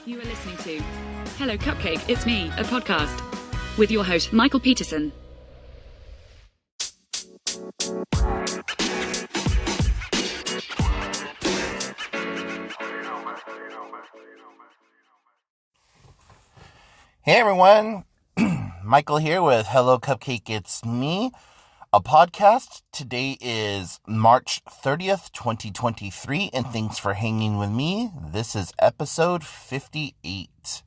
You are listening to Hello Cupcake, It's Me, a podcast with your host, Michael Peterson. Hey everyone, Michael here with Hello Cupcake, It's Me, a podcast. Today is March 30th, 2023, and thanks for hanging with me. This is episode 58.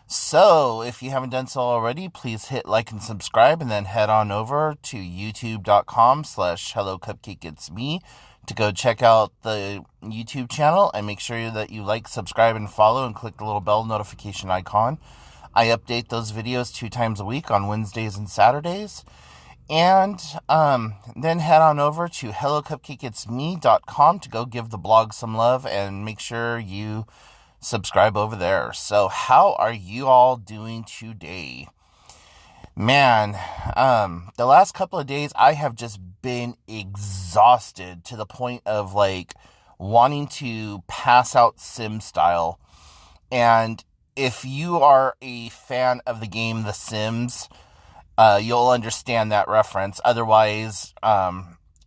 So, if you haven't done so already, please hit like and subscribe, and then head on over to youtube.com/HelloCupcakeIt'sMe to go check out the YouTube channel, and make sure that you like, subscribe, and follow, and click the little bell notification icon. I update those videos 2 times a week on Wednesdays and Saturdays. And then head on over to hellocupcakeitsme.com to go give the blog some love and make sure you subscribe over there. So how are you all doing today? Man, the last couple of days I have just been exhausted to the point of like wanting to pass out sim style. And if you are a fan of the game The Sims, you'll understand that reference. Otherwise,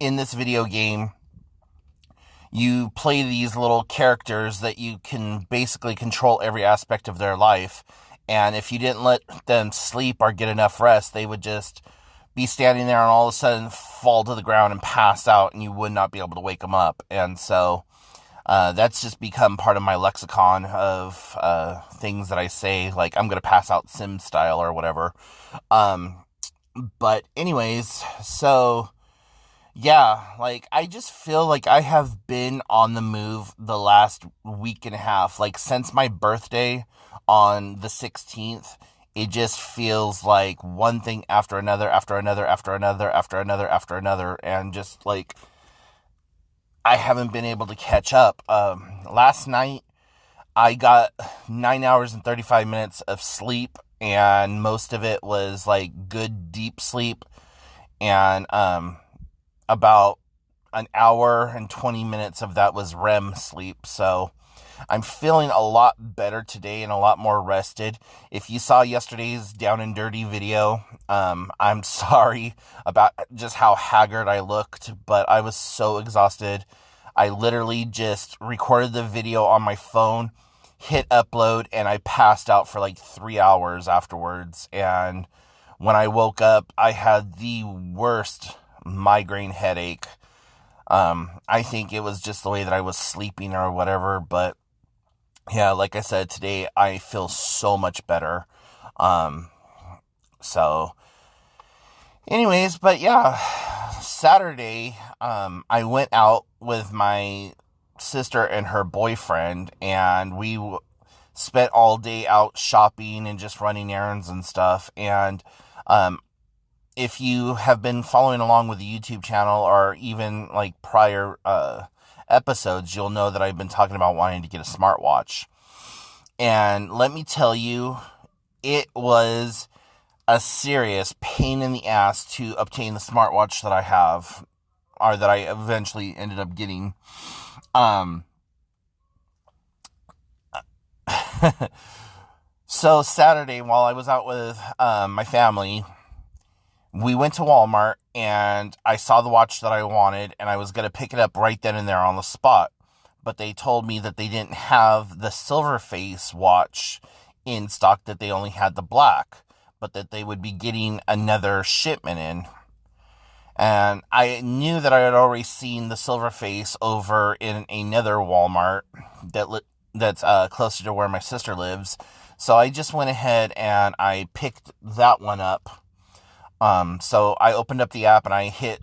in this video game, you play these little characters that you can basically control every aspect of their life. And if you didn't let them sleep or get enough rest, they would just be standing there and all of a sudden fall to the ground and pass out, and you would not be able to wake them up. And so that's just become part of my lexicon of things that I say, like I'm going to pass out sim style or whatever. But anyways, so yeah, like I just feel like I have been on the move the last week and a half. Like since my birthday on the 16th, it just feels like one thing after another, after another, after another, after another, after another, and just like I haven't been able to catch up. Last night, I got 9 hours and 35 minutes of sleep, and most of it was like good deep sleep, and about an hour and 20 minutes of that was REM sleep. So I'm feeling a lot better today and a lot more rested. If you saw yesterday's Down and Dirty video, I'm sorry about just how haggard I looked, but I was so exhausted. I literally just recorded the video on my phone, hit upload, and I passed out for like 3 hours afterwards. And when I woke up, I had the worst migraine headache. I think it was just the way that I was sleeping or whatever, but yeah, like I said, today I feel so much better. So anyways, but yeah, Saturday, I went out with my sister and her boyfriend, and we spent all day out shopping and just running errands and stuff. And if you have been following along with the YouTube channel or even like prior episodes, you'll know that I've been talking about wanting to get a smartwatch. And let me tell you, it was a serious pain in the ass to obtain the smartwatch that I have, or that I eventually ended up getting. So Saturday, while I was out with my family, we went to Walmart, and I saw the watch that I wanted, and I was going to pick it up right then and there on the spot. But they told me that they didn't have the silver face watch in stock, that they only had the black, but that they would be getting another shipment in. And I knew that I had already seen the silver face over in another Walmart that's closer to where my sister lives. So I just went ahead and I picked that one up. So I opened up the app and I hit,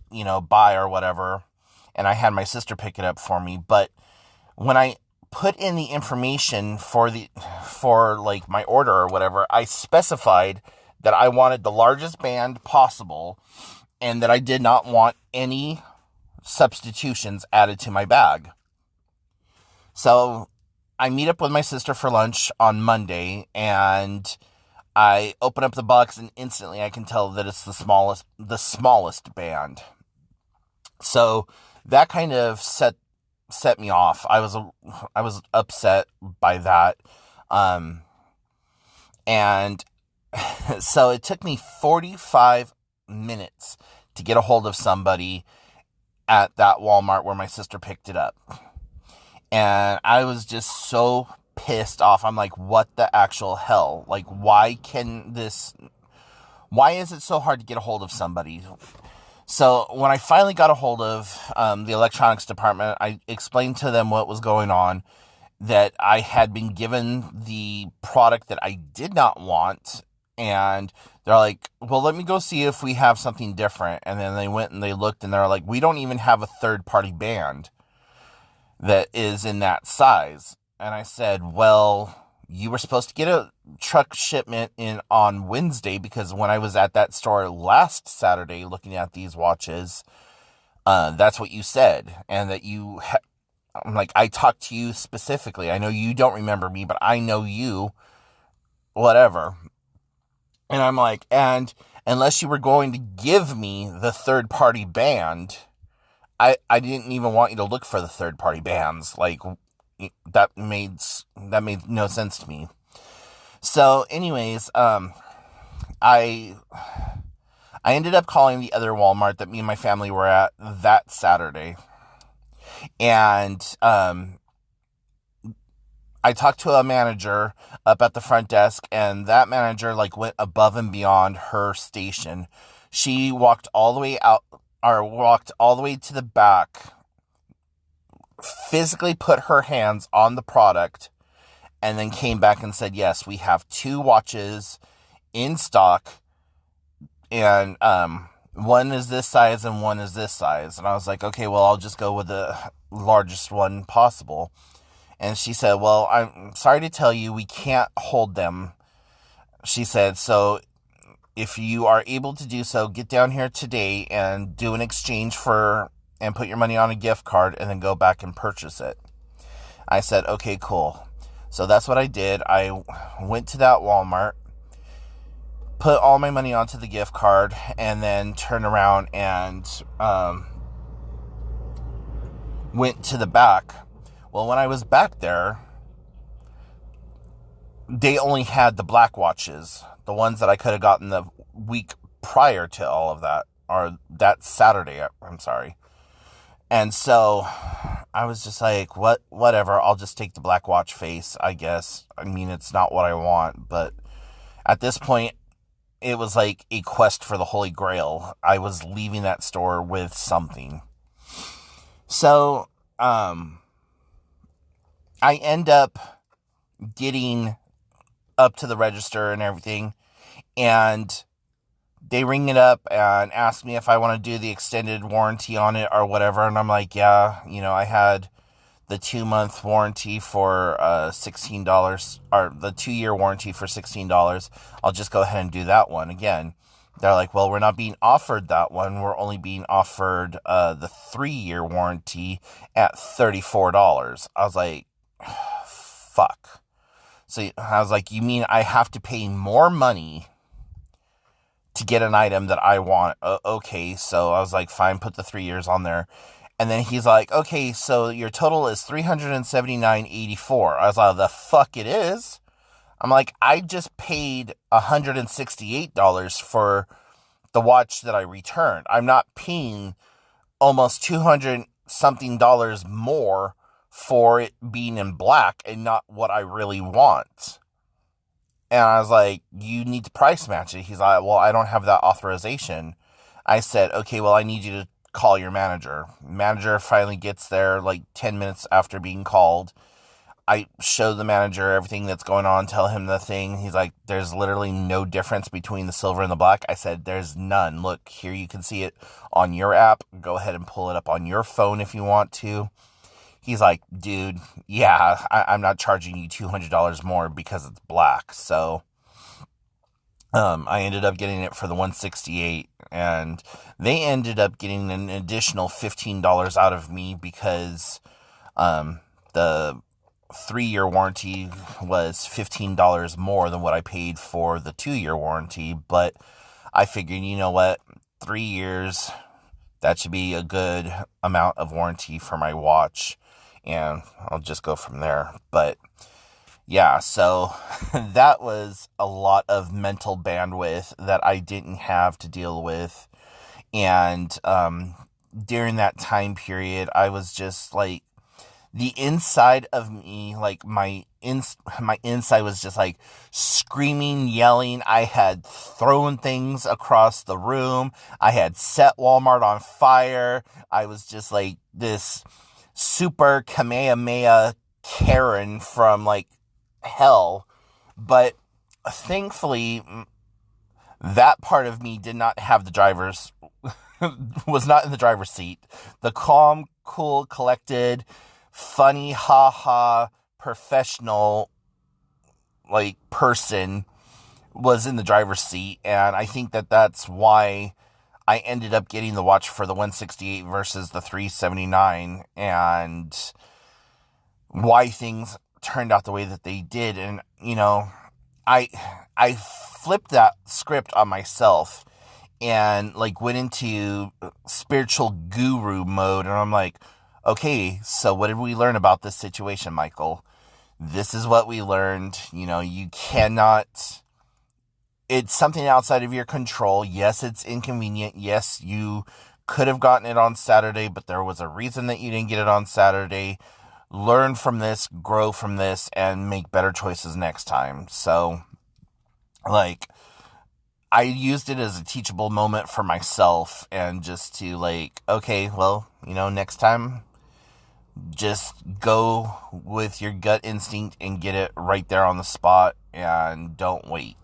buy or whatever, and I had my sister pick it up for me. But when I put in the information for like my order or whatever, I specified that I wanted the largest band possible, and that I did not want any substitutions added to my bag. So I meet up with my sister for lunch on Monday, and I open up the box, and instantly I can tell that it's the smallest band. So that kind of set me off. I was upset by that. And so it took me 45 minutes to get a hold of somebody at that Walmart where my sister picked it up. And I was just so pissed off. I'm like, what the actual hell? Like, why is it so hard to get a hold of somebody? So when I finally got a hold of the electronics department, I explained to them what was going on, that I had been given the product that I did not want. And they're like, well, let me go see if we have something different. And then they went and they looked, and they're like, we don't even have a third-party band that is in that size. And I said, well, you were supposed to get a truck shipment in on Wednesday, because when I was at that store last Saturday looking at these watches, that's what you said. And that I'm like, I talked to you specifically. I know you don't remember me, but I know you, whatever. And I'm like, and unless you were going to give me the third-party band, I didn't even want you to look for the third-party bands. Like, that made no sense to me. So anyways, I ended up calling the other Walmart that me and my family were at that Saturday. And I talked to a manager up at the front desk, and that manager went above and beyond her station. She walked all the way to the back, physically put her hands on the product, and then came back and said, yes, we have 2 watches in stock, and one is this size and one is this size. And I was like, okay, well, I'll just go with the largest one possible. And she said, well, I'm sorry to tell you, we can't hold them. She said, so if you are able to do so, get down here today and do an exchange and put your money on a gift card, and then go back and purchase it. I said, okay, cool. So that's what I did. I went to that Walmart, put all my money onto the gift card, and then turned around and went to the back. Well, when I was back there, they only had the black watches, the ones that I could have gotten the week prior to all of that, or that Saturday, I'm sorry. And so I was just like, whatever, I'll just take the black watch face, I guess. I mean, it's not what I want, but at this point, it was like a quest for the Holy Grail. I was leaving that store with something. So, I end up getting up to the register and everything, and they ring it up and ask me if I want to do the extended warranty on it or whatever. And I'm like, yeah, I had the 2-month warranty for $16, or the 2-year warranty for $16. I'll just go ahead and do that one again. They're like, well, we're not being offered that one. We're only being offered the 3-year warranty at $34. I was like, fuck. So I was like, you mean I have to pay more money to get an item that I want? Okay. So I was like, fine, put the 3 years on there. And then he's like, okay, so your total is $379.84. I was like, the fuck it is. I'm like, I just paid $168 for the watch that I returned. I'm not paying almost $200 something more for it being in black and not what I really want. And I was like, you need to price match it. He's like, well, I don't have that authorization. I said, okay, well, I need you to call your manager. Manager finally gets there 10 minutes after being called. I show the manager everything that's going on, tell him the thing. He's like, there's literally no difference between the silver and the black. I said, there's none. Look, here you can see it on your app. Go ahead and pull it up on your phone if you want to. He's like, dude, yeah, I'm not charging you $200 more because it's black. So I ended up getting it for the $168, and they ended up getting an additional $15 out of me because the 3-year warranty was $15 more than what I paid for the 2-year warranty. But I figured, you know what, 3 years, that should be a good amount of warranty for my watch, and I'll just go from there. But yeah, so that was a lot of mental bandwidth that I didn't have to deal with. And during that time period, I was just like, the inside of me, like my inside was just like screaming, yelling. I had thrown things across the room. I had set Walmart on fire. I was just like this super Kamehameha Karen from like hell. But thankfully, that part of me did not have the driver's, was not in the driver's seat. The calm, cool, collected, funny, haha, professional, like, person was in the driver's seat. And I think that that's why I ended up getting the watch for the 168 versus the 379, and why things turned out the way that they did. And, you know, I flipped that script on myself and like went into spiritual guru mode, and I'm like, okay, so what did we learn about this situation, Michael? This is what we learned. You know, you cannot, it's something outside of your control. Yes, it's inconvenient. Yes, you could have gotten it on Saturday, but there was a reason that you didn't get it on Saturday. Learn from this, grow from this, and make better choices next time. So, like, I used it as a teachable moment for myself, and just to like, okay, well, you know, next time, just go with your gut instinct and get it right there on the spot, and don't wait.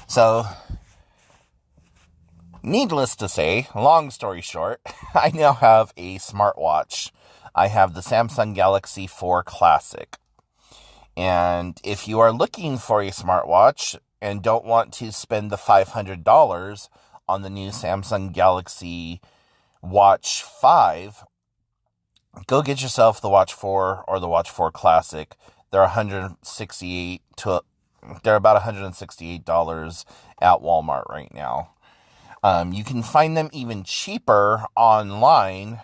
So, needless to say, long story short, I now have a smartwatch. I have the Samsung Galaxy 4 Classic. And if you are looking for a smartwatch and don't want to spend the $500 on the new Samsung Galaxy Watch 5, go get yourself the Watch 4 or the Watch 4 Classic. They're about $168 at Walmart right now. You can find them even cheaper online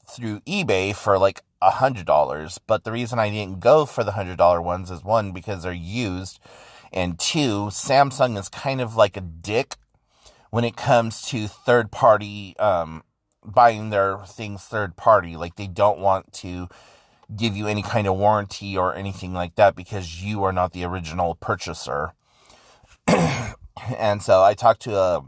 through eBay for like $100. But the reason I didn't go for the $100 ones is, one, because they're used, and two, Samsung is kind of like a dick when it comes to third party, buying their things third party. Like, they don't want to give you any kind of warranty or anything like that because you are not the original purchaser. And so I talked to a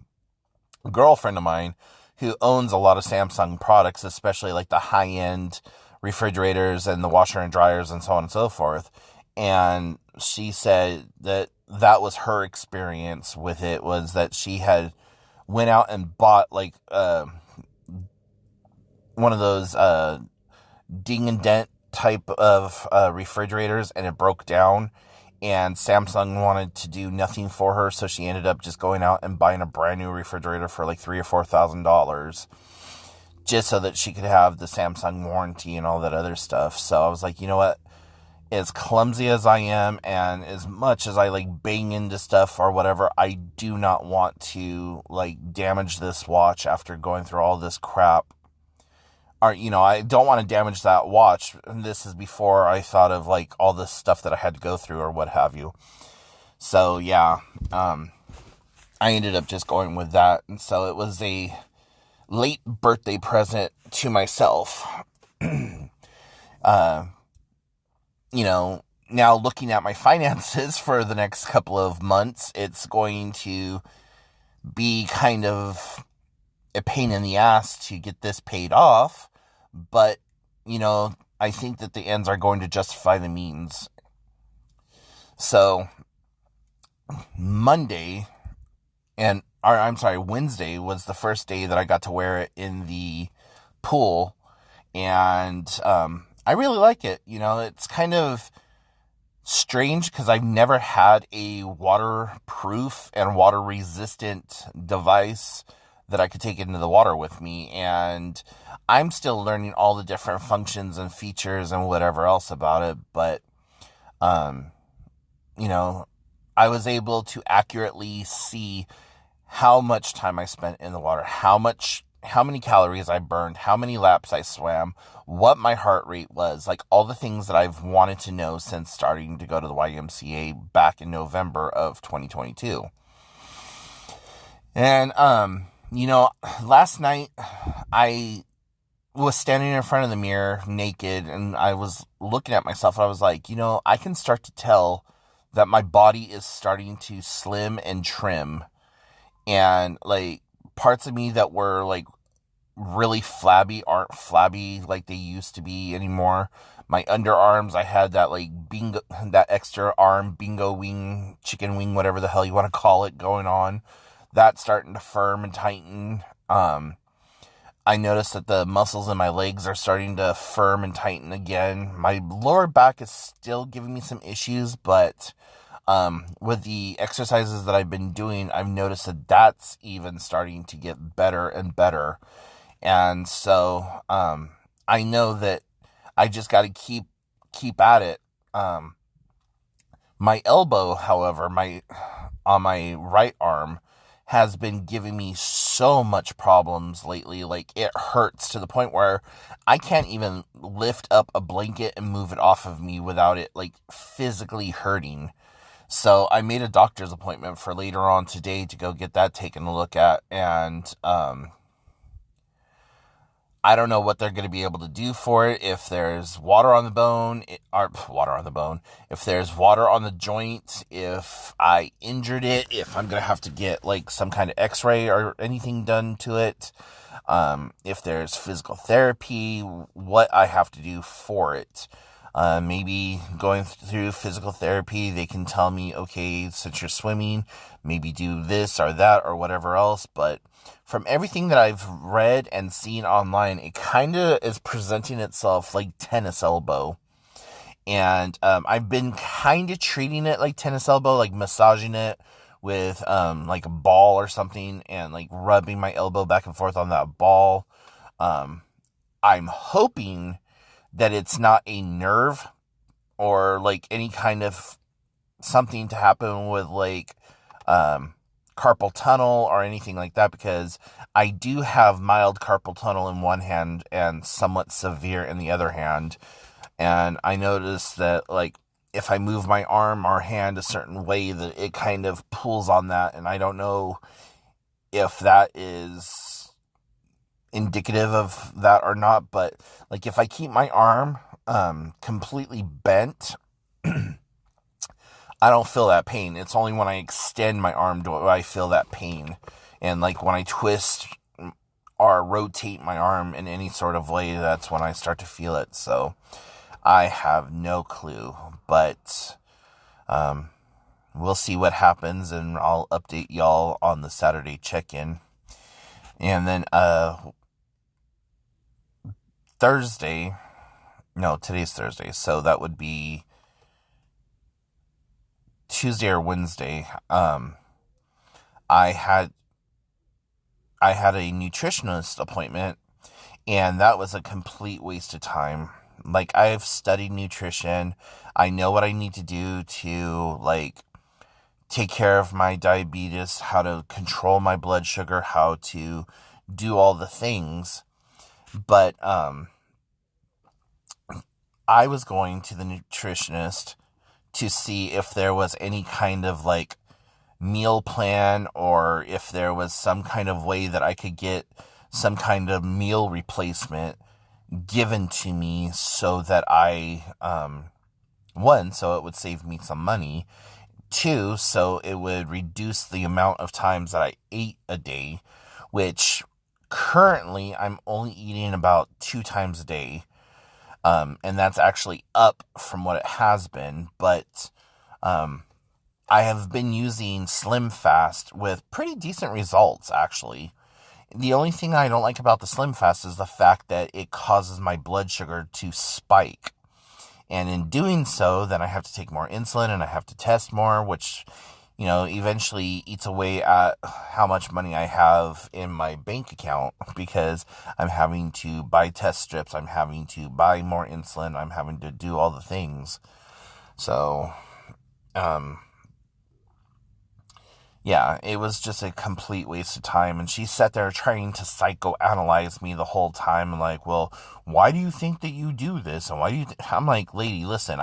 girlfriend of mine who owns a lot of Samsung products, especially like the high-end refrigerators and the washer and dryers and so on and so forth. And she said that that was her experience with it, was that she had went out and bought like one of those ding and dent type of refrigerators, and it broke down, and Samsung wanted to do nothing for her, so she ended up just going out and buying a brand new refrigerator for like $3,000 or $4,000 just so that she could have the Samsung warranty and all that other stuff. So I was like, you know what? As clumsy as I am, and as much as I like bang into stuff or whatever, I do not want to like damage this watch after going through all this crap. Or, you know, I don't want to damage that watch. And this is before I thought of like all this stuff that I had to go through or what have you. So yeah, I ended up just going with that. And so it was a late birthday present to myself. You know, now looking at my finances for the next couple of months, it's going to be kind of a pain in the ass to get this paid off, but, you know, I think that the ends are going to justify the means. So, Wednesday was the first day that I got to wear it in the pool, and I really like it. You know, it's kind of strange because I've never had a waterproof and water-resistant device that I could take into the water with me, and I'm still learning all the different functions and features and whatever else about it, but, you know, I was able to accurately see how much time I spent in the water, how much how many calories I burned, how many laps I swam, what my heart rate was, like all the things that I've wanted to know since starting to go to the YMCA back in November of 2022. And, last night I was standing in front of the mirror naked, and I was looking at myself, and I was like, I can start to tell that my body is starting to slim and trim, and like parts of me that were like really flabby aren't flabby like they used to be anymore. My underarms, I had that like bingo, that extra arm bingo wing, chicken wing, whatever the hell you want to call it, going on. That's starting to firm and tighten. I noticed that the muscles in my legs are starting to firm and tighten again. My lower back is still giving me some issues, but with the exercises that I've been doing, I've noticed that that's even starting to get better and better. And so I know that I just got to keep at it. My elbow, however, on my right arm, has been giving me so much problems lately. Like, it hurts to the point where I can't even lift up a blanket and move it off of me without it like physically hurting. So I made a doctor's appointment for later on today to go get that taken a look at. And I don't know what they're going to be able to do for it. If there's water on the bone, if there's water on the joint, if I injured it, if I'm going to have to get like some kind of x-ray or anything done to it, if there's physical therapy, what I have to do for it. Maybe going through physical therapy, they can tell me, okay, since you're swimming, maybe do this or that or whatever else. But from everything that I've read and seen online, it kind of is presenting itself like tennis elbow. And I've been kind of treating it like tennis elbow, like massaging it with like a ball or something, and like rubbing my elbow back and forth on that ball. I'm hoping that it's not a nerve or like any kind of something to happen with like carpal tunnel or anything like that, because I do have mild carpal tunnel in one hand and somewhat severe in the other hand. And I noticed that like if I move my arm or hand a certain way, that it kind of pulls on that, and I don't know if that is indicative of that or not. But like if I keep my arm completely bent, I don't feel that pain. It's only when I extend my arm do I feel that pain. And like when I twist or rotate my arm in any sort of way, that's when I start to feel it. So I have no clue, but we'll see what happens, and I'll update y'all on the Saturday check-in. And then today's Thursday, so that would be Tuesday or Wednesday. I had a nutritionist appointment, and that was a complete waste of time. Like, I've studied nutrition. I know what I need to do to like take care of my diabetes, how to control my blood sugar, how to do all the things. But I was going to the nutritionist to see if there was any kind of like meal plan, or if there was some kind of way that I could get some kind of meal replacement given to me, so that I, one, so it would save me some money. Two, so it would reduce the amount of times that I ate a day, which currently I'm only eating about 2 times a day. And that's actually up from what it has been. But I have been using Slim Fast with pretty decent results, actually. The only thing I don't like about the Slim Fast is the fact that it causes my blood sugar to spike. And in doing so, then I have to take more insulin and I have to test more, which, eventually eats away at how much money I have in my bank account, because I'm having to buy test strips, I'm having to buy more insulin, I'm having to do all the things. So, yeah, it was just a complete waste of time. And she sat there trying to psychoanalyze me the whole time. And like, well, why do you think that you do this? And why do you, I'm like, lady, listen,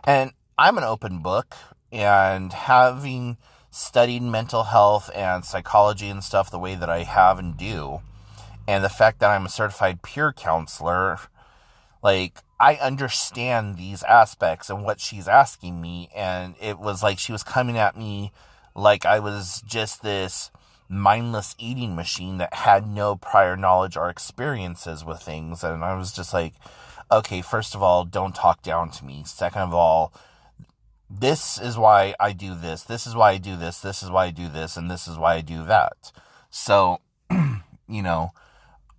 and I'm an open book, and having studied mental health and psychology and stuff the way that I have and do, and the fact that I'm a certified peer counselor, like, I understand these aspects and what she's asking me. And it was like she was coming at me like I was just this mindless eating machine that had no prior knowledge or experiences with things. And I was just like, okay, first of all, don't talk down to me. Second of all, this is why I do this. This is why I do this. This is why I do this. And this is why I do that. So,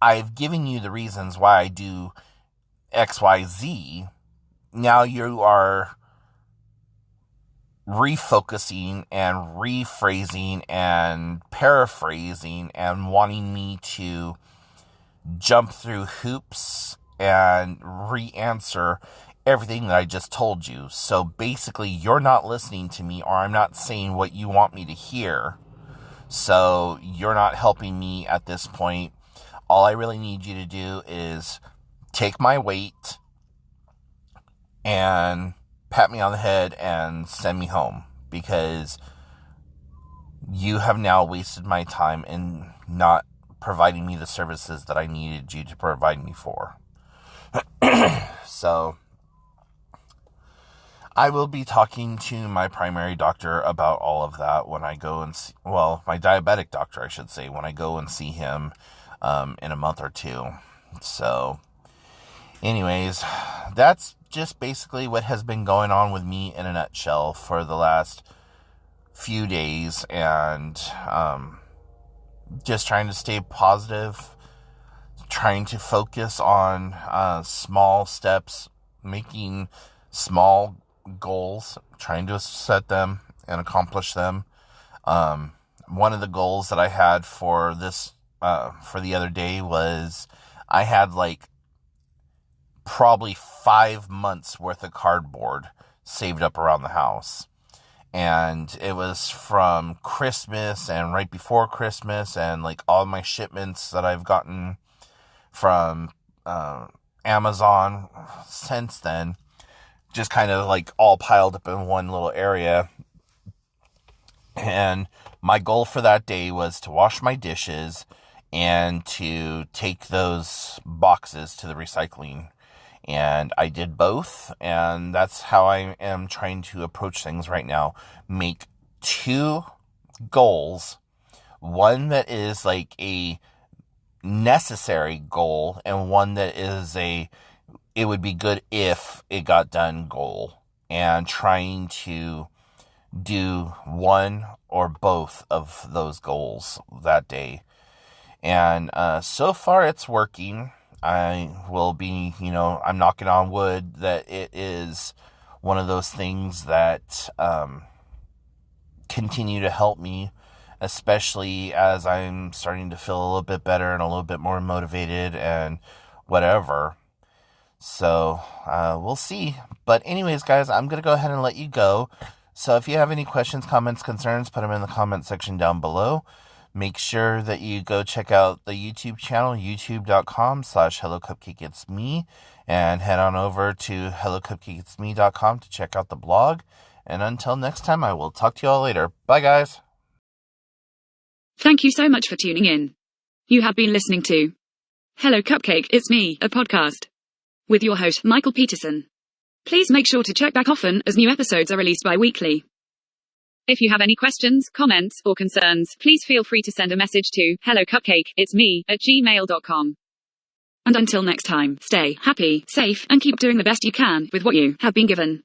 I've given you the reasons why I do XYZ. Now you are refocusing and rephrasing and paraphrasing and wanting me to jump through hoops and re-answer everything that I just told you. So basically, you're not listening to me, or I'm not saying what you want me to hear. So you're not helping me at this point. All I really need you to do is take my weight and pat me on the head and send me home, because you have now wasted my time in not providing me the services that I needed you to provide me for. So I will be talking to my primary doctor about all of that when I go and see, well, my diabetic doctor, I should say, when I go and see him in a month or two. So anyways, that's just basically what has been going on with me in a nutshell for the last few days, and just trying to stay positive, trying to focus on small steps, making small goals, trying to set them and accomplish them. One of the goals that I had for this, for the other day, was I had like probably 5 months worth of cardboard saved up around the house. And it was from Christmas and right before Christmas, and like all my shipments that I've gotten from Amazon since then, just kind of like all piled up in one little area. And my goal for that day was to wash my dishes and to take those boxes to the recycling. And I did both, and that's how I am trying to approach things right now. Make 2 goals, one that is like a necessary goal, and one that is it would be good if it got done goal, and trying to do one or both of those goals that day. And so far it's working. I will be, I'm knocking on wood that it is one of those things that continue to help me, especially as I'm starting to feel a little bit better and a little bit more motivated and whatever. So we'll see. But anyways, guys, I'm going to go ahead and let you go. So if you have any questions, comments, concerns, put them in the comment section down below. Make sure that you go check out the YouTube channel, youtube.com/HelloCupcakeIt'sMe, and head on over to HelloCupcakeIt'sMe.com to check out the blog. And until next time, I will talk to you all later. Bye, guys. Thank you so much for tuning in. You have been listening to Hello Cupcake, It's Me, a podcast with your host, Michael Peterson. Please make sure to check back often, as new episodes are released bi-weekly. If you have any questions, comments, or concerns, please feel free to send a message to hellocupcakeitsme@gmail.com. And until next time, stay happy, safe, and keep doing the best you can with what you have been given.